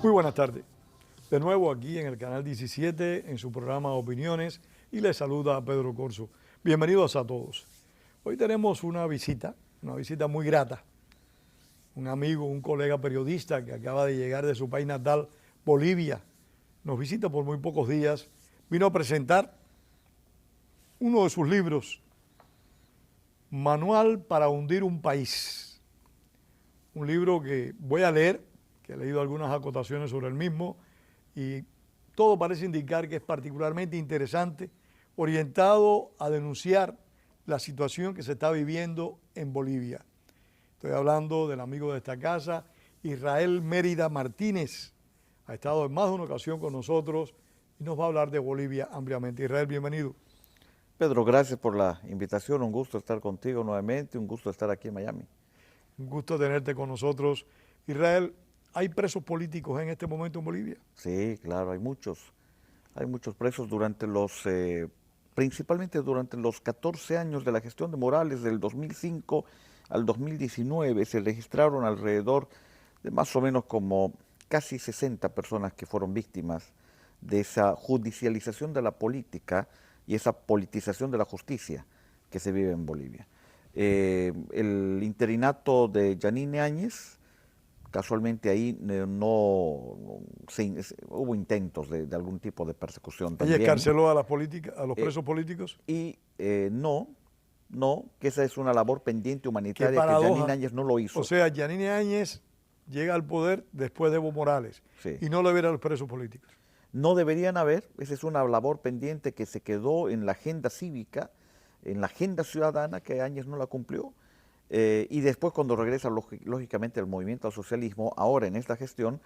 Muy buenas tardes. De nuevo aquí en el canal 17, en su programa Opiniones, y les saluda Pedro Corso. Bienvenidos a todos. Hoy tenemos una visita muy grata. Un amigo, un colega periodista que acaba de llegar de su país natal, Bolivia. Nos visita por muy pocos días. Vino a presentar uno de sus libros, Manual para hundir un país. Un libro que voy a leer, que he leído algunas acotaciones sobre el mismo, y todo parece indicar que es particularmente interesante, orientado a denunciar la situación que se está viviendo en Bolivia. Estoy hablando del amigo de esta casa, Israel Mérida Martínez. Ha estado en más de una ocasión con nosotros y nos va a hablar de Bolivia ampliamente. Israel, bienvenido. Pedro, gracias por la invitación, un gusto estar contigo nuevamente, un gusto estar aquí en Miami. Un gusto tenerte con nosotros. Israel, ¿hay presos políticos en este momento en Bolivia? Sí, claro, hay muchos presos principalmente durante los 14 años de la gestión de Morales, del 2005 al 2019, se registraron alrededor de más o menos como casi 60 personas que fueron víctimas de esa judicialización de la política y esa politización de la justicia que se vive en Bolivia. El interinato de Yanine Áñez, casualmente ahí hubo intentos de algún tipo de persecución ¿Ella también. escarceló a los presos políticos? No, que esa es una labor pendiente Qué humanitaria que paradoja. Yanine Áñez no lo hizo. O sea, Yanine Áñez llega al poder después de Evo Morales Sí. y no libera a los presos políticos. No deberían haber, esa es una labor pendiente que se quedó en la agenda cívica, en la agenda ciudadana, que Áñez no la cumplió. Y después cuando regresa lógicamente el movimiento al socialismo, ahora en esta gestión,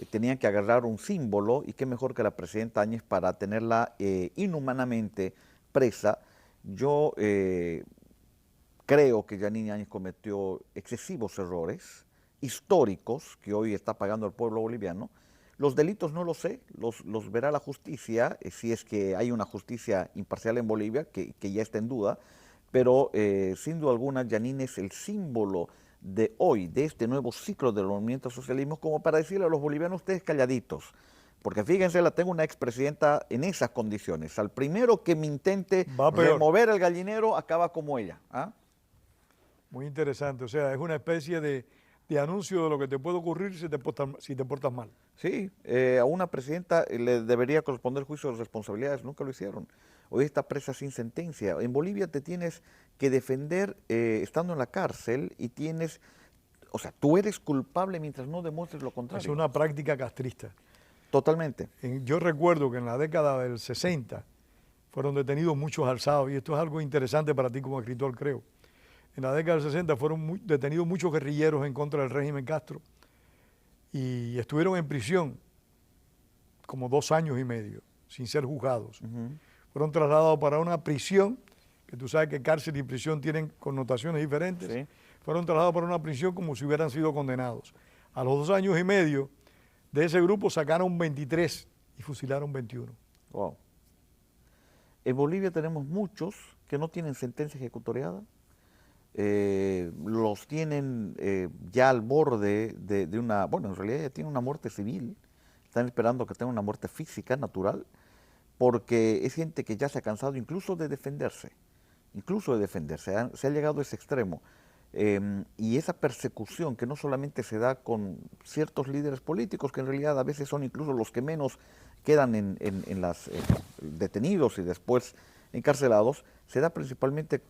tenían que agarrar un símbolo, y qué mejor que la presidenta Áñez para tenerla inhumanamente presa. Yo creo que Yanine Áñez cometió excesivos errores históricos que hoy está pagando el pueblo boliviano. Los delitos no lo sé, los verá la justicia, si es que hay una justicia imparcial en Bolivia, que ya está en duda, pero sin duda alguna Yanine es el símbolo de hoy, de este nuevo ciclo del movimiento al socialismo, como para decirle a los bolivianos, ustedes calladitos, porque fíjense, la tengo una expresidenta en esas condiciones. Al primero que me intente remover el gallinero, acaba como ella. ¿Ah? Muy interesante, o sea, es una especie de anuncio de lo que te puede ocurrir si te portas mal. Sí, a una presidenta le debería corresponder juicio de responsabilidades, nunca lo hicieron. Hoy está presa sin sentencia. En Bolivia te tienes que defender estando en la cárcel y o sea, tú eres culpable mientras no demuestres lo contrario. Es una práctica castrista. Totalmente. Yo recuerdo que en la década del 60 fueron detenidos muchos alzados, y esto es algo interesante para ti como escritor, creo. En la década del 60 fueron detenidos muchos guerrilleros en contra del régimen Castro y estuvieron en prisión como 2 años y medio, sin ser juzgados. Fueron trasladados para una prisión, que tú sabes que cárcel y prisión tienen connotaciones diferentes. Sí. Fueron trasladados para una prisión como si hubieran sido condenados. A los 2 años y medio de ese grupo sacaron 23 y fusilaron 21. Wow. En Bolivia tenemos muchos que no tienen sentencia ejecutoriada. Los tienen ya al borde de una, bueno, en realidad ya tienen una muerte civil, están esperando que tenga una muerte física, natural, porque es gente que ya se ha cansado incluso de defenderse, se ha llegado a ese extremo. Y esa persecución que no solamente se da con ciertos líderes políticos, que en realidad a veces son incluso los que menos quedan detenidos y después encarcelados, se da principalmente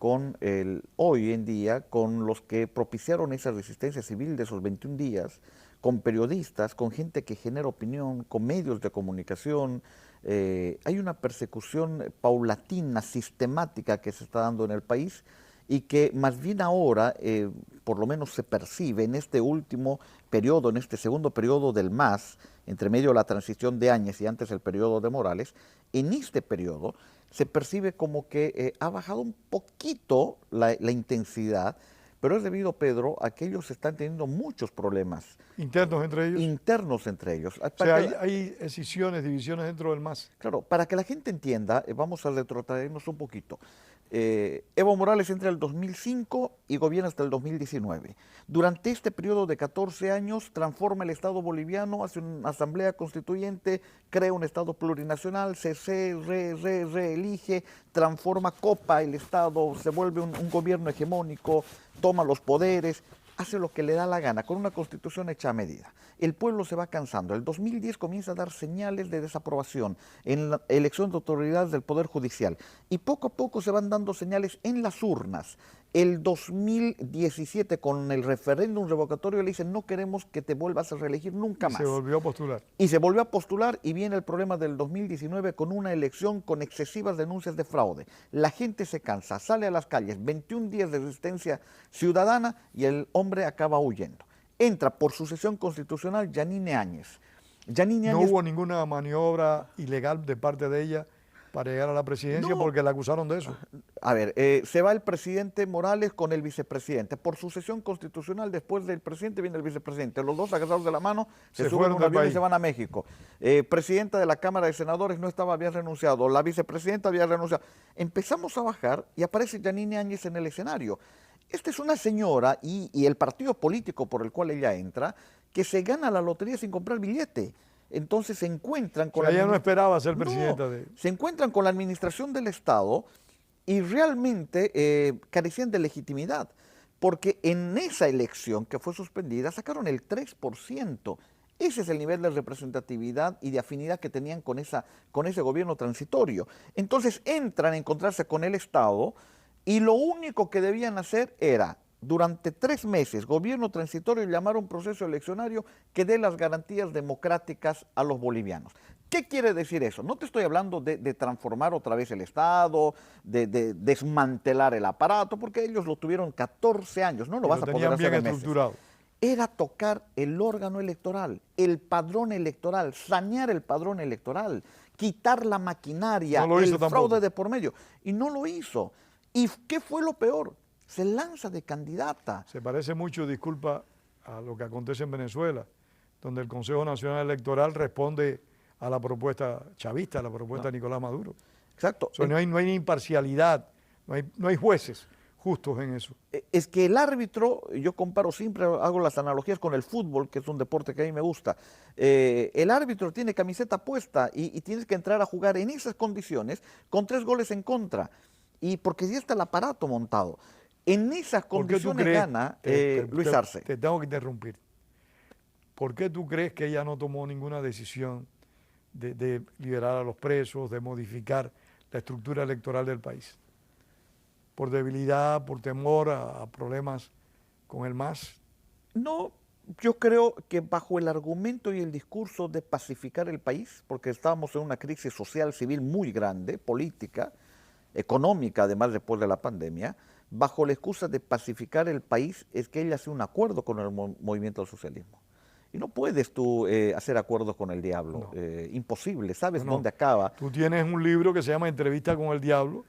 hoy en día con los que propiciaron esa resistencia civil de esos 21 días, con periodistas, con gente que genera opinión, con medios de comunicación. Hay una persecución paulatina, sistemática que se está dando en el país y que más bien ahora, por lo menos se percibe en este último periodo, en este segundo periodo del MAS, entre medio de la transición de Áñez y antes el periodo de Morales, en este periodo se percibe como que ha bajado un poquito la intensidad, pero es debido, Pedro, a que ellos están teniendo muchos problemas Internos entre ellos. internos entre ellos. O sea, hay escisiones, divisiones dentro del MAS. Claro, para que la gente entienda, vamos a retrotraernos un poquito. Evo Morales entra en el 2005 y gobierna hasta el 2019. Durante este periodo de 14 años transforma el Estado boliviano, hace una asamblea constituyente, crea un Estado plurinacional, se reelige, transforma, copa el Estado, se vuelve un gobierno hegemónico, toma los poderes, hace lo que le da la gana, con una constitución hecha a medida. El pueblo se va cansando. El 2010 comienza a dar señales de desaprobación en la elección de autoridades del Poder Judicial y poco a poco se van dando señales en las urnas. El 2017 con el referéndum revocatorio le dicen no queremos que te vuelvas a reelegir nunca más. Se volvió a postular. Y se volvió a postular y viene el problema del 2019 con una elección con excesivas denuncias de fraude. La gente se cansa, sale a las calles, 21 días de resistencia ciudadana y el hombre acaba huyendo. Entra por sucesión constitucional Yanine Áñez. No hubo ninguna maniobra ilegal de parte de ella para llegar a la presidencia porque la acusaron de eso. A ver, se va el presidente Morales con el vicepresidente. Por sucesión constitucional, después del presidente viene el vicepresidente. Los dos agarrados de la mano, se suben a un avión y se van a México. Presidenta de la Cámara de Senadores no estaba, había renunciado. La vicepresidenta había renunciado. Empezamos a bajar y aparece Yanine Áñez en el escenario. Esta es una señora y el partido político por el cual ella entra, que se gana la lotería sin comprar billete. Entonces se encuentran con ella no esperaba ser presidenta se encuentran con la administración del Estado y realmente carecían de legitimidad, porque en esa elección que fue suspendida sacaron el 3%. Ese es el nivel de representatividad y de afinidad que tenían con ese gobierno transitorio. Entonces entran a encontrarse con el Estado y lo único que debían hacer era, durante 3 meses, gobierno transitorio, llamar a un proceso eleccionario que dé las garantías democráticas a los bolivianos. ¿Qué quiere decir eso? No te estoy hablando de transformar otra vez el Estado, de desmantelar el aparato, porque ellos lo tuvieron 14 años, no lo vas a poder hacer en meses. Era tocar el órgano electoral, el padrón electoral, sanear el padrón electoral, quitar la maquinaria, el fraude de por medio. Y no lo hizo. ¿Y qué fue lo peor? Se lanza de candidata. Se parece mucho, disculpa, a lo que acontece en Venezuela, donde el Consejo Nacional Electoral responde a la propuesta chavista, a la propuesta de Nicolás Maduro. Exacto. O sea, no hay imparcialidad, no hay jueces justos en eso. Es que el árbitro, yo comparo, siempre hago las analogías con el fútbol, que es un deporte que a mí me gusta. El árbitro tiene camiseta puesta y tienes que entrar a jugar en esas condiciones con 3 goles en contra. Y porque ya está el aparato montado. En esas condiciones gana Luis Arce. Te tengo que interrumpir. ¿Por qué tú crees que ella no tomó ninguna decisión de liberar a los presos, de modificar la estructura electoral del país? ¿Por debilidad, por temor a problemas con el MAS? No, yo creo que bajo el argumento y el discurso de pacificar el país, porque estábamos en una crisis social, civil muy grande, política, económica, además después de la pandemia, bajo la excusa de pacificar el país, es que ella hace un acuerdo con el movimiento al socialismo. Y no puedes tú hacer acuerdos con el diablo, imposible, sabes dónde acaba. Tú tienes un libro que se llama Entrevista con el Diablo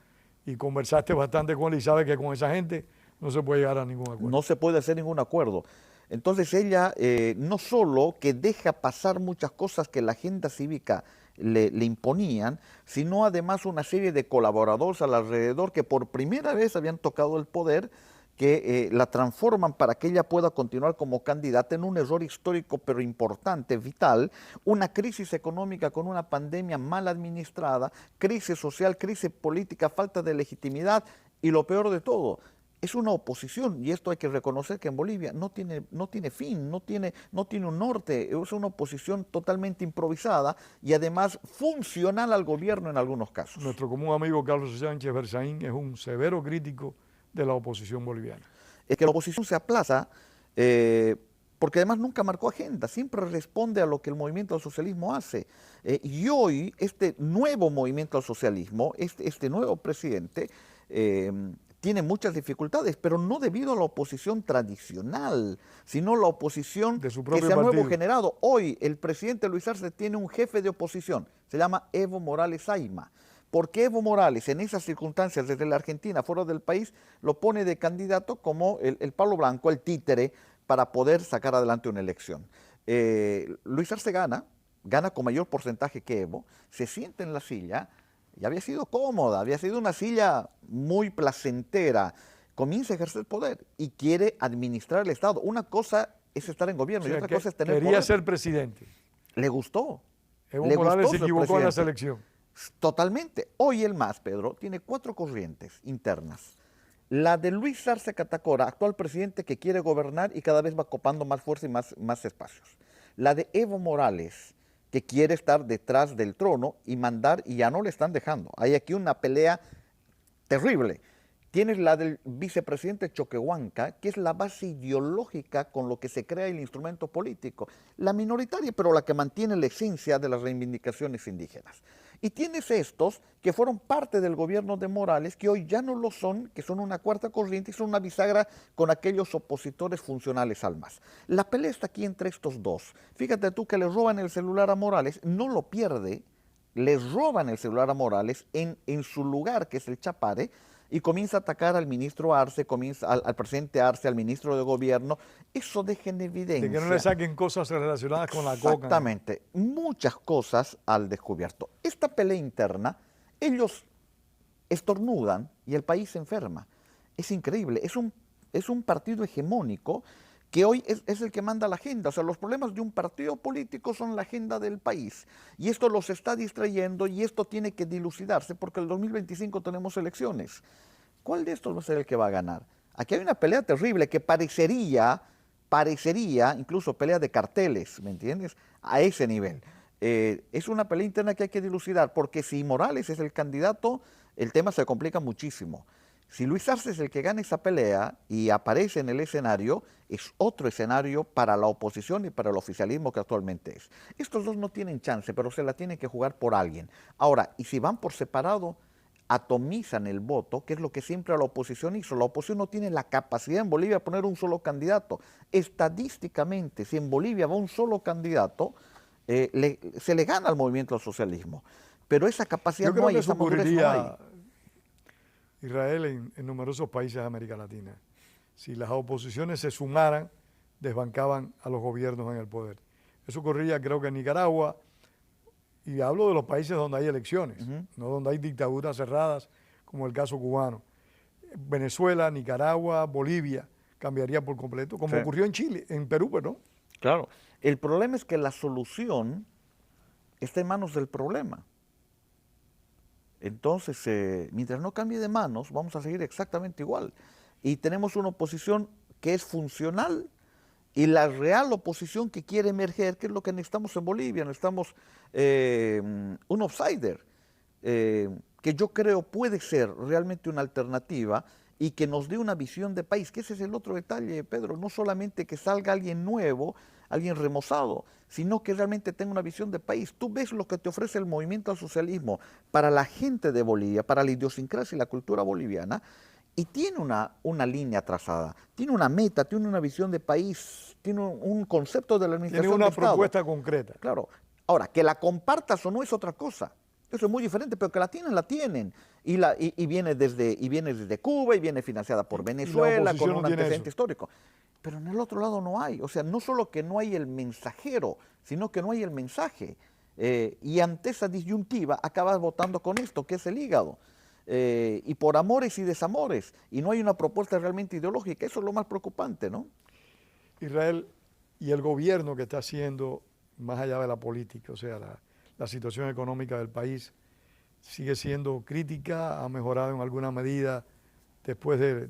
y conversaste bastante con él y sabes que con esa gente no se puede llegar a ningún acuerdo. No se puede hacer ningún acuerdo. Entonces ella no solo que deja pasar muchas cosas que la agenda cívica le imponían, sino además una serie de colaboradores alrededor que por primera vez habían tocado el poder, que la transforman para que ella pueda continuar como candidata en un error histórico pero importante, vital, una crisis económica con una pandemia mal administrada, crisis social, crisis política, falta de legitimidad y lo peor de todo, es una oposición, y esto hay que reconocer que en Bolivia no tiene fin, no tiene un norte, es una oposición totalmente improvisada y además funcional al gobierno en algunos casos. Nuestro común amigo Carlos Sánchez Berzaín es un severo crítico de la oposición boliviana. Es que la oposición se aplaza porque además nunca marcó agenda, siempre responde a lo que el movimiento al socialismo hace. Y hoy este nuevo movimiento al socialismo, este nuevo presidente, tiene muchas dificultades, pero no debido a la oposición tradicional, sino la oposición de su propio que se ha partido. nuevo generado. Hoy el presidente Luis Arce tiene un jefe de oposición, se llama Evo Morales Ayma, porque Evo Morales en esas circunstancias desde la Argentina, fuera del país, lo pone de candidato como el palo blanco, el títere, para poder sacar adelante una elección. Luis Arce gana con mayor porcentaje que Evo, se sienta en la silla, y había sido cómoda, había sido una silla muy placentera, comienza a ejercer poder y quiere administrar el Estado. Una cosa es estar en gobierno O sea, y otra cosa es tener quería poder. ser presidente. Le gustó. Evo Le Morales gustó se ser equivocó en la presidente. selección. Totalmente. Hoy el MAS, Pedro, tiene 4 corrientes internas. La de Luis Arce Catacora, actual presidente que quiere gobernar y cada vez va copando más fuerza y más espacios. La de Evo Morales, que quiere estar detrás del trono y mandar, y ya no le están dejando. Hay aquí una pelea terrible. Tienes la del vicepresidente Choquehuanca, que es la base ideológica con lo que se crea el instrumento político. La minoritaria, pero la que mantiene la esencia de las reivindicaciones indígenas. Y tienes estos que fueron parte del gobierno de Morales, que hoy ya no lo son, que son una cuarta corriente y son una bisagra con aquellos opositores funcionales al MAS. La pelea está aquí entre estos dos. Fíjate tú que le roban el celular a Morales, no lo pierde, le roban el celular a Morales en su lugar, que es el Chapare, y comienza a atacar al ministro Arce, al presidente Arce, al ministro de gobierno. Eso deja en evidencia. De que no le saquen cosas relacionadas con la coca. Exactamente, muchas cosas al descubierto. Esta pelea interna, ellos estornudan y el país se enferma. Es increíble, es un partido hegemónico que hoy es el que manda la agenda. O sea, los problemas de un partido político son la agenda del país. Y esto los está distrayendo y esto tiene que dilucidarse porque el 2025 tenemos elecciones. ¿Cuál de estos va a ser el que va a ganar? Aquí hay una pelea terrible que parecería, incluso pelea de carteles, ¿me entiendes? A ese nivel. Es una pelea interna que hay que dilucidar porque si Morales es el candidato, el tema se complica muchísimo. Si Luis Arce es el que gana esa pelea y aparece en el escenario, es otro escenario para la oposición y para el oficialismo que actualmente es. Estos dos no tienen chance, pero se la tienen que jugar por alguien. Ahora, y si van por separado, atomizan el voto, que es lo que siempre la oposición hizo. La oposición no tiene la capacidad en Bolivia de poner un solo candidato. Estadísticamente, si en Bolivia va un solo candidato, se le gana al movimiento al socialismo. Pero esa capacidad no hay, esa madurez no hay. Israel en numerosos países de América Latina. Si las oposiciones se sumaran, desbancaban a los gobiernos en el poder. Eso ocurría creo que en Nicaragua, y hablo de los países donde hay elecciones, no donde hay dictaduras cerradas, como el caso cubano. Venezuela, Nicaragua, Bolivia, cambiaría por completo, como ocurrió en Chile, en Perú, ¿no? Claro. El problema es que la solución está en manos del problema. Entonces, mientras no cambie de manos, vamos a seguir exactamente igual. Y tenemos una oposición que es funcional y la real oposición que quiere emerger, que es lo que necesitamos en Bolivia. Necesitamos un outsider, que yo creo puede ser realmente una alternativa y que nos dé una visión de país, que ese es el otro detalle, Pedro. No solamente que salga alguien nuevo, alguien remozado, sino que realmente tenga una visión de país. Tú ves lo que te ofrece el movimiento al socialismo para la gente de Bolivia, para la idiosincrasia y la cultura boliviana, y tiene una línea trazada, tiene una meta, tiene una visión de país, tiene un concepto de la administración Tiene una del Estado. propuesta concreta. Claro. Ahora, que la compartas o no es otra cosa. Eso es muy diferente, pero que la tienen. Y viene desde Cuba y viene financiada por Venezuela con un antecedente histórico. Pero en el otro lado no hay. O sea, no solo que no hay el mensajero, sino que no hay el mensaje. Y ante esa disyuntiva acabas votando con esto, que es el hígado. Y por amores y desamores. Y no hay una propuesta realmente ideológica. Eso es lo más preocupante, ¿no? Israel, y el gobierno que está haciendo, más allá de la política, o sea, la situación económica del país sigue siendo crítica, ha mejorado en alguna medida después de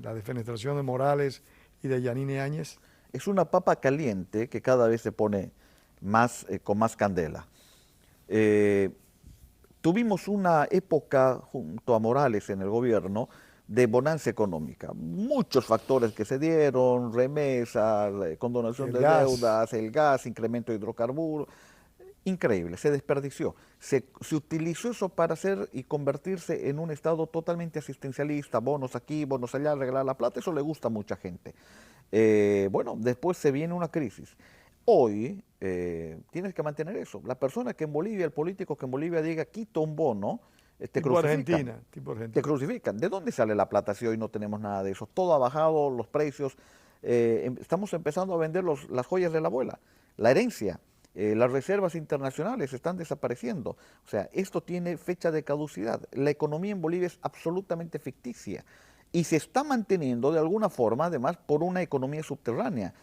la defenestración de Morales y de Yanine Áñez. Es una papa caliente que cada vez se pone con más candela. Tuvimos una época junto a Morales en el gobierno de bonanza económica. Muchos factores que se dieron, remesas, condonación de deudas, el gas, incremento de hidrocarburos. Increíble, se desperdició. Se utilizó eso para hacer y convertirse en un Estado totalmente asistencialista, bonos aquí, bonos allá, regalar la plata, eso le gusta a mucha gente. Bueno, después se viene una crisis. Hoy tienes que mantener eso. La persona que en Bolivia, el político que en Bolivia diga quito un bono, te Tipo crucifican. Argentina, tipo Te Argentina. crucifican. ¿De dónde sale la plata si hoy no tenemos nada de eso? Todo ha bajado, los precios. Estamos empezando a vender las joyas de la abuela, la herencia. Las reservas internacionales están desapareciendo. O sea, esto tiene fecha de caducidad. La economía en Bolivia es absolutamente ficticia y se está manteniendo de alguna forma, además, por una economía subterránea,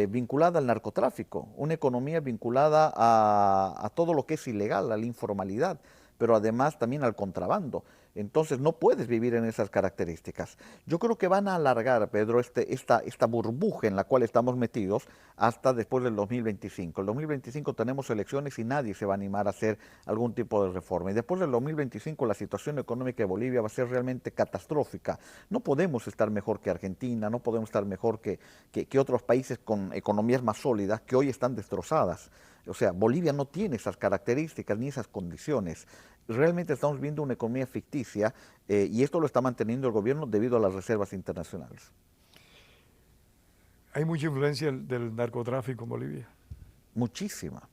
vinculada al narcotráfico, una economía vinculada a todo lo que es ilegal, a la informalidad, pero además también al contrabando. Entonces no puedes vivir en esas características. Yo creo que van a alargar, Pedro, esta burbuja en la cual estamos metidos hasta después del 2025. El 2025 tenemos elecciones y nadie se va a animar a hacer algún tipo de reforma. Y después del 2025 la situación económica de Bolivia va a ser realmente catastrófica. No podemos estar mejor que Argentina, no podemos estar mejor que otros países con economías más sólidas que hoy están destrozadas. O sea, Bolivia no tiene esas características ni esas condiciones. Realmente estamos viendo una economía ficticia y esto lo está manteniendo el gobierno debido a las reservas internacionales. Hay mucha influencia del narcotráfico en Bolivia. Muchísima,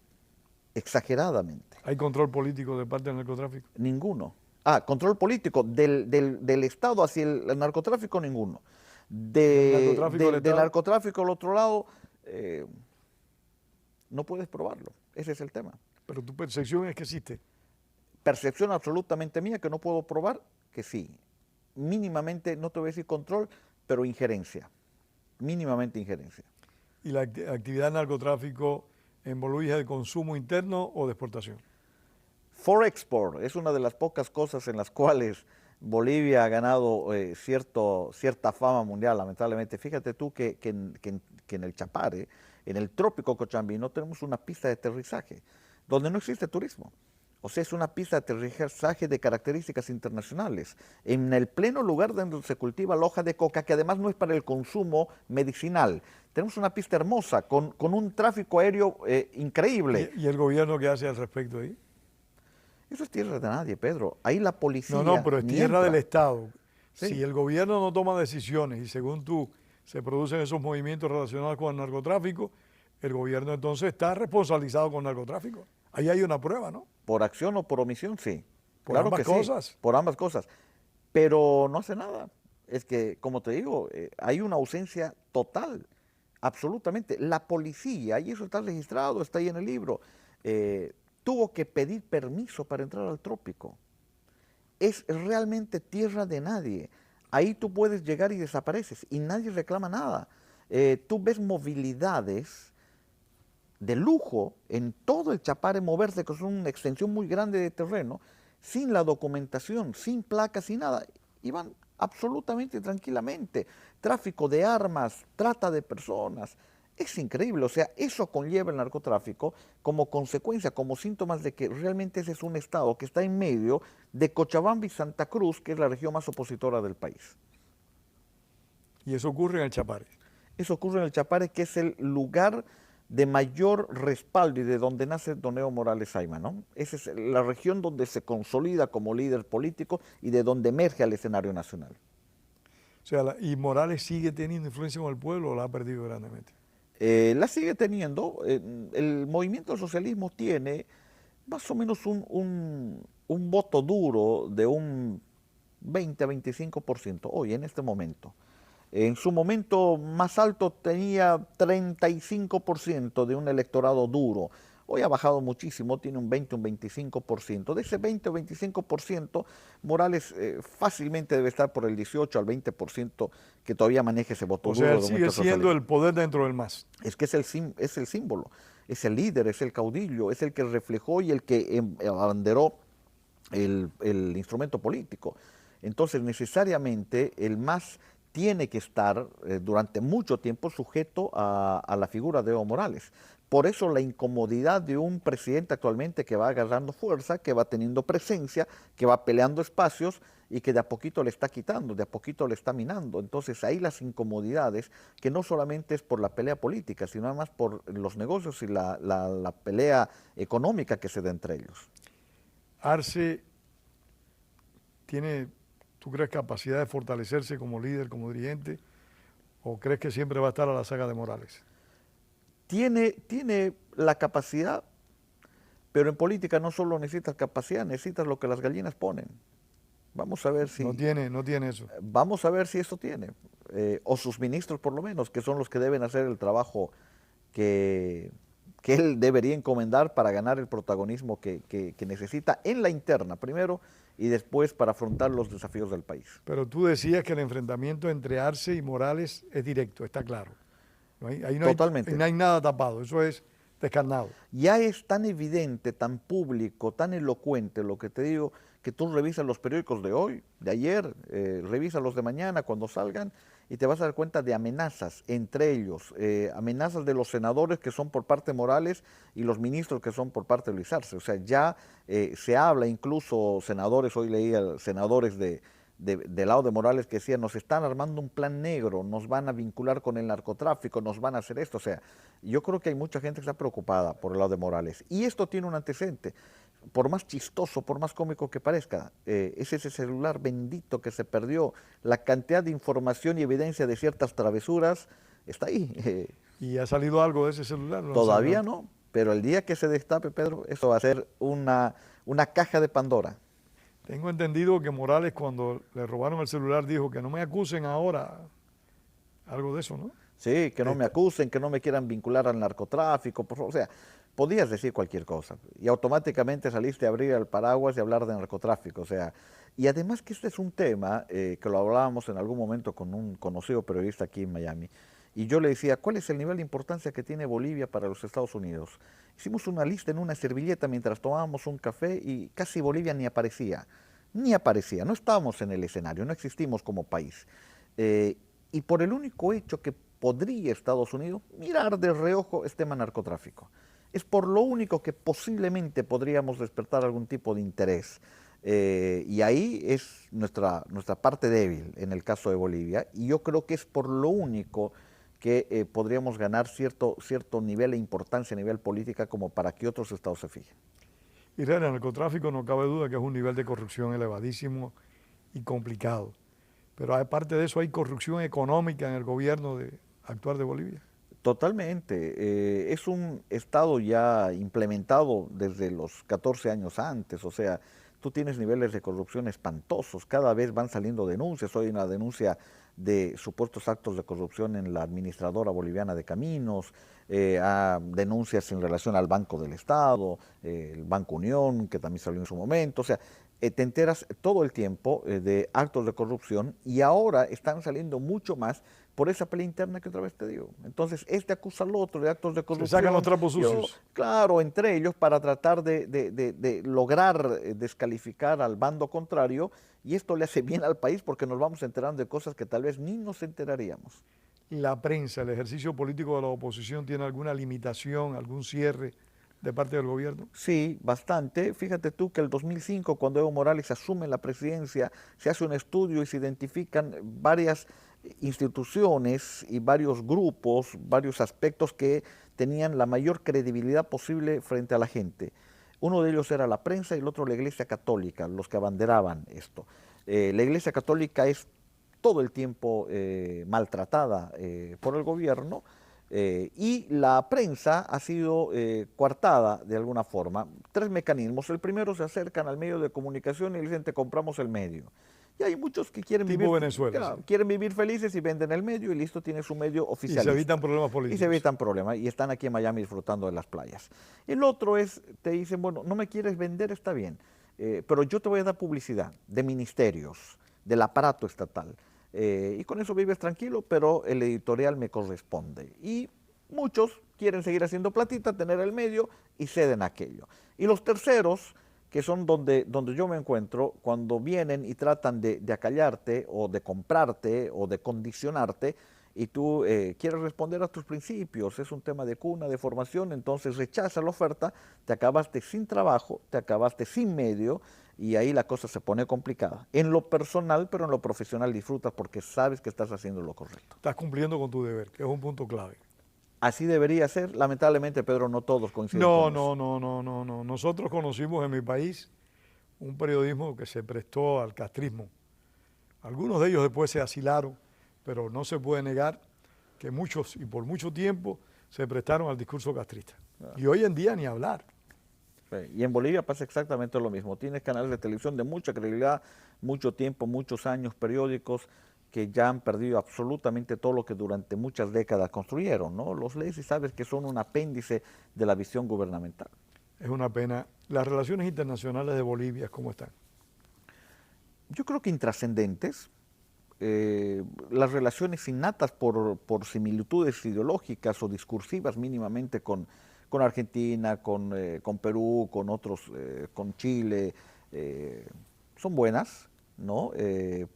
exageradamente. ¿Hay control político de parte del narcotráfico? Ninguno. Control político del Estado hacia el narcotráfico, ninguno. ¿Del narcotráfico del Del Estado? narcotráfico al otro lado, no puedes probarlo. Ese es el tema. Pero tu percepción es que existe. Percepción absolutamente mía que no puedo probar, que sí. Mínimamente, no te voy a decir control, pero injerencia. Mínimamente injerencia. ¿Y la actividad del narcotráfico en Bolivia es de consumo interno o de exportación? For export es una de las pocas cosas en las cuales Bolivia ha ganado cierta fama mundial, lamentablemente. Fíjate tú que en el Chapare, en el trópico Cochambino, tenemos una pista de aterrizaje donde no existe turismo. O sea, es una pista de aterrizaje de características internacionales, en el pleno lugar donde se cultiva la hoja de coca, que además no es para el consumo medicinal. Tenemos una pista hermosa, con un tráfico aéreo increíble. ¿Y el gobierno qué hace al respecto ahí? Eso es tierra de nadie, Pedro. Ahí la policía No, pero es ni tierra entra. del Estado. Sí. Si el gobierno no toma decisiones y según tú se producen esos movimientos relacionados con el narcotráfico, el gobierno entonces está responsabilizado con el narcotráfico. Ahí hay una prueba, ¿no? Por acción o por omisión, sí. Por Claro ambas que cosas. sí, por ambas cosas. Pero no hace nada. Es que, como te digo, hay una ausencia total, absolutamente. La policía, y eso está registrado, está ahí en el libro, tuvo que pedir permiso para entrar al trópico. Es realmente tierra de nadie. Ahí tú puedes llegar y desapareces y nadie reclama nada. Tú ves movilidades de lujo en todo el Chapare moverse, que es una extensión muy grande de terreno, sin la documentación, sin placas, sin nada. Iban absolutamente tranquilamente. Tráfico de armas, trata de personas. Es increíble, o sea, eso conlleva el narcotráfico como consecuencia, como síntomas de que realmente ese es un estado que está en medio de Cochabamba y Santa Cruz, que es la región más opositora del país. Y eso ocurre en el Chapare. Eso ocurre en el Chapare, que es el lugar de mayor respaldo y de donde nace don Evo Morales Ayma, ¿no? Esa es la región donde se consolida como líder político y de donde emerge al escenario nacional. O sea, ¿y Morales sigue teniendo influencia con el pueblo o la ha perdido grandemente? La sigue teniendo. El movimiento del socialismo tiene más o menos un voto duro de un 20 a 25% hoy, en este momento. En su momento más alto tenía 35% de un electorado duro. Hoy ha bajado muchísimo, tiene un 20, un 25%. De ese 20 o 25%, Morales fácilmente debe estar por el 18 al 20% que todavía maneja ese voto O duro. sea, él de sigue muchos siendo socialistas. el poder dentro del MAS. Es que es el símbolo, es el líder, es el caudillo, es el que reflejó y el que abanderó el instrumento político. Entonces, necesariamente, el MAS tiene que estar durante mucho tiempo sujeto a la figura de Evo Morales. Por eso la incomodidad de un presidente actualmente que va agarrando fuerza, que va teniendo presencia, que va peleando espacios y que de a poquito le está quitando, de a poquito le está minando. Entonces ahí las incomodidades, que no solamente es por la pelea política, sino además por los negocios y la pelea económica que se da entre ellos. Arce tiene, ¿tú crees capacidad de fortalecerse como líder, como dirigente? ¿O crees que siempre va a estar a la saga de Morales? tiene la capacidad, pero en política no solo necesitas capacidad, necesitas lo que las gallinas ponen. Vamos a ver si... No tiene eso. Vamos a ver si esto tiene. O sus ministros por lo menos, que son los que deben hacer el trabajo que él debería encomendar para ganar el protagonismo que necesita en la interna primero y después para afrontar los desafíos del país. Pero tú decías que el enfrentamiento entre Arce y Morales es directo, está claro. Ahí Totalmente. no hay nada tapado, eso es descarnado. Ya es tan evidente, tan público, tan elocuente lo que te digo, que tú revisas los periódicos de hoy, de ayer, revisas los de mañana cuando salgan y te vas a dar cuenta de amenazas entre ellos, amenazas de los senadores que son por parte de Morales y los ministros que son por parte de Luis Arce. O sea, ya se habla, incluso senadores, hoy leía senadores del lado de Morales que decían, nos están armando un plan negro, nos van a vincular con el narcotráfico, nos van a hacer esto. O sea, yo creo que hay mucha gente que está preocupada por el lado de Morales. Y esto tiene un antecedente. Por más chistoso, por más cómico que parezca, es ese celular bendito que se perdió. La cantidad de información y evidencia de ciertas travesuras está ahí. ¿Y ha salido algo de ese celular? Todavía no, pero el día que se destape, Pedro, eso va a ser una caja de Pandora. Tengo entendido que Morales, cuando le robaron el celular, dijo que no me acusen ahora. Algo de eso, ¿no? Sí, que no me acusen, que no me quieran vincular al narcotráfico. O sea, podías decir cualquier cosa y automáticamente saliste a abrir el paraguas y hablar de narcotráfico. O sea, y además que este es un tema que lo hablábamos en algún momento con un conocido periodista aquí en Miami. Y yo le decía, ¿cuál es el nivel de importancia que tiene Bolivia para los Estados Unidos? Hicimos una lista en una servilleta mientras tomábamos un café y casi Bolivia ni aparecía. Ni aparecía, no estábamos en el escenario, no existimos como país. Y por el único hecho que podría Estados Unidos mirar de reojo este tema narcotráfico. Es por lo único que posiblemente podríamos despertar algún tipo de interés. Y ahí es nuestra parte débil en el caso de Bolivia. Y yo creo que es por lo único que podríamos ganar cierto nivel de importancia a nivel política como para que otros estados se fijen. Y el narcotráfico no cabe duda que es un nivel de corrupción elevadísimo y complicado. Pero aparte de eso hay corrupción económica en el gobierno actual de Bolivia. Totalmente. Es un estado ya implementado desde los 14 años antes, o sea, tú tienes niveles de corrupción espantosos, cada vez van saliendo denuncias, hoy hay una denuncia de supuestos actos de corrupción en la administradora boliviana de caminos, denuncias en relación al Banco del Estado, el Banco Unión, que también salió en su momento, o sea, te enteras todo el tiempo de actos de corrupción y ahora están saliendo mucho más por esa pelea interna que otra vez te digo. Entonces, este acusa al otro de actos de corrupción. Se sacan los trapos sucios. Claro, entre ellos para tratar de lograr descalificar al bando contrario, y esto le hace bien al país porque nos vamos enterando de cosas que tal vez ni nos enteraríamos. ¿La prensa, el ejercicio político de la oposición tiene alguna limitación, algún cierre de parte del gobierno? Sí, bastante. Fíjate tú que el 2005, cuando Evo Morales asume la presidencia, se hace un estudio y se identifican varias instituciones y varios grupos, varios aspectos que tenían la mayor credibilidad posible frente a la gente. Uno de ellos era la prensa y el otro la Iglesia Católica, los que abanderaban esto. La Iglesia Católica es todo el tiempo maltratada por el gobierno, y la prensa ha sido coartada de alguna forma. Tres mecanismos. El primero, se acercan al medio de comunicación y dicen, te compramos el medio. Y hay muchos que quieren tipo vivir, Venezuela, claro, sí. Quieren vivir felices y venden el medio y listo, tiene su medio oficial. Y se evitan problemas políticos. Y se evitan problemas y están aquí en Miami disfrutando de las playas. El otro es, te dicen, bueno, no me quieres vender, está bien, pero yo te voy a dar publicidad de ministerios, del aparato estatal. Y con eso vives tranquilo, pero el editorial me corresponde. Y muchos quieren seguir haciendo platita, tener el medio y ceden aquello. Y los terceros, que son donde yo me encuentro, cuando vienen y tratan de acallarte o de comprarte o de condicionarte, y tú quieres responder a tus principios, es un tema de cuna, de formación, entonces rechazas la oferta, te acabaste sin trabajo, te acabaste sin medio, y ahí la cosa se pone complicada. En lo personal, pero en lo profesional disfrutas porque sabes que estás haciendo lo correcto. Estás cumpliendo con tu deber, que es un punto clave. Así debería ser. Lamentablemente, Pedro, no todos coinciden con eso. No. Nosotros conocimos en mi país un periodismo que se prestó al castrismo. Algunos de ellos después se asilaron, pero no se puede negar que muchos y por mucho tiempo se prestaron al discurso castrista. Y hoy en día ni hablar. Y en Bolivia pasa exactamente lo mismo. Tienes canales de televisión de mucha credibilidad, mucho tiempo, muchos años, periódicos que ya han perdido absolutamente todo lo que durante muchas décadas construyeron, ¿no? Los lees y sabes que son un apéndice de la visión gubernamental. Es una pena. Las relaciones internacionales de Bolivia, ¿cómo están? Yo creo que intrascendentes. Las relaciones innatas por similitudes ideológicas o discursivas mínimamente con Argentina, con Perú, con otros, con Chile, son buenas, ¿no?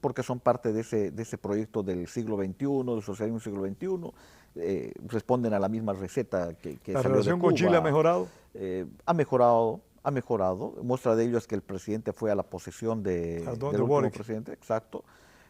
Porque son parte de ese proyecto del siglo XXI, del socialismo del siglo XXI, responden a la misma receta que ¿La salió relación de Cuba. con Chile ha mejorado? Ha mejorado. Muestra de ello es que el presidente fue a la posesión del último presidente, exacto.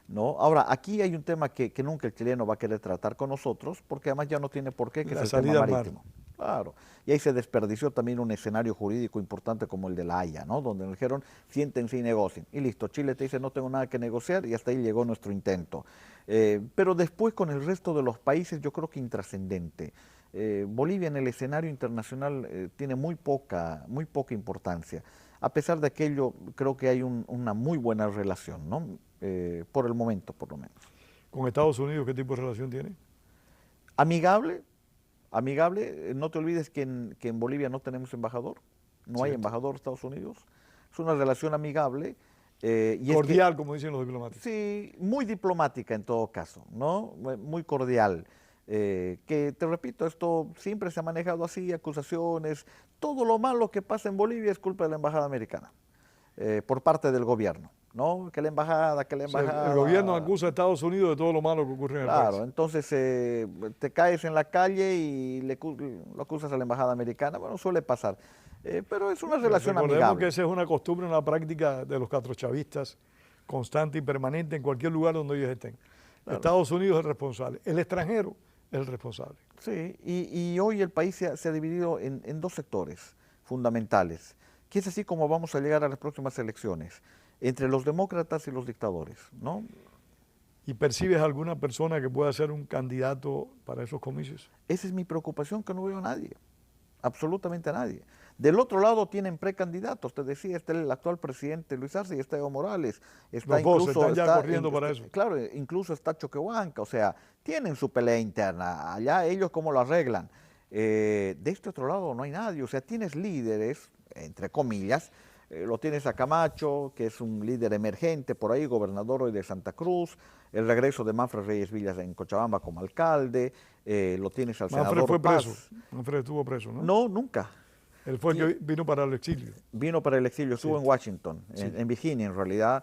¿No? Ahora, aquí hay un tema que nunca el chileno va a querer tratar con nosotros, porque además ya no tiene por qué, que es el tema marítimo. Claro. Y ahí se desperdició también un escenario jurídico importante como el de La Haya, ¿no? Donde nos dijeron, siéntense y negocien. Y listo, Chile te dice, no tengo nada que negociar, y hasta ahí llegó nuestro intento. Pero después con el resto de los países yo creo que intrascendente. Bolivia en el escenario internacional tiene muy poca importancia. A pesar de aquello, creo que hay una muy buena relación, ¿no? Por el momento, por lo menos. ¿Con Estados Unidos qué tipo de relación tiene? Amigable. No te olvides que en Bolivia no tenemos embajador, no hay embajador de Estados Unidos. Es una relación amigable. Cordial, como dicen los diplomáticos. Sí, muy diplomática en todo caso, ¿no? Muy cordial. Que te repito, esto siempre se ha manejado así, acusaciones, todo lo malo que pasa en Bolivia es culpa de la embajada americana, por parte del gobierno, ¿no? Que la embajada. El gobierno acusa a Estados Unidos de todo lo malo que ocurre en el país. Claro, entonces te caes en la calle y lo acusas a la embajada americana, bueno, suele pasar, pero es una relación amigable. Recordemos que esa es una costumbre, una práctica de los castrochavistas, constante y permanente en cualquier lugar donde ellos estén. Claro. Estados Unidos es el responsable, el extranjero es el responsable. Sí, y hoy el país se ha dividido en dos sectores fundamentales, que es así como vamos a llegar a las próximas elecciones, entre los demócratas y los dictadores, ¿no? ¿Y percibes alguna persona que pueda ser un candidato para esos comicios? Esa es mi preocupación, que no veo a nadie, absolutamente a nadie. Del otro lado tienen precandidatos, te decía, está el actual presidente Luis Arce y está Evo Morales. Los dos están ya corriendo para eso. Claro, incluso está Choquehuanca, o sea, tienen su pelea interna, allá ellos cómo lo arreglan. De este otro lado no hay nadie, o sea, tienes líderes, entre comillas, lo tienes a Camacho, que es un líder emergente por ahí, gobernador hoy de Santa Cruz, el regreso de Manfred Reyes Villas en Cochabamba como alcalde, lo tienes al senador Manfred fue Paz. preso, Manfred estuvo preso, ¿no? No, nunca. Él fue el que vino para el exilio. Vino para el exilio, estuvo en Washington, en Virginia en realidad,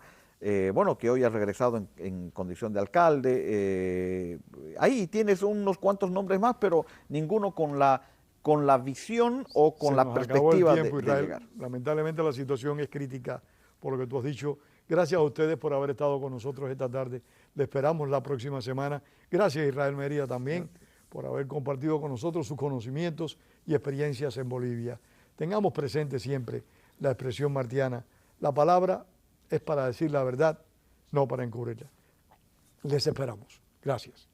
bueno, que hoy ha regresado en condición de alcalde. Ahí tienes unos cuantos nombres más, pero ninguno con la visión o con la perspectiva de llegar. Lamentablemente la situación es crítica por lo que tú has dicho. Gracias a ustedes por haber estado con nosotros esta tarde. Le esperamos la próxima semana. Gracias a Israel Mérida también por haber compartido con nosotros sus conocimientos y experiencias en Bolivia. Tengamos presente siempre la expresión martiana. La palabra es para decir la verdad, no para encubrirla. Les esperamos. Gracias.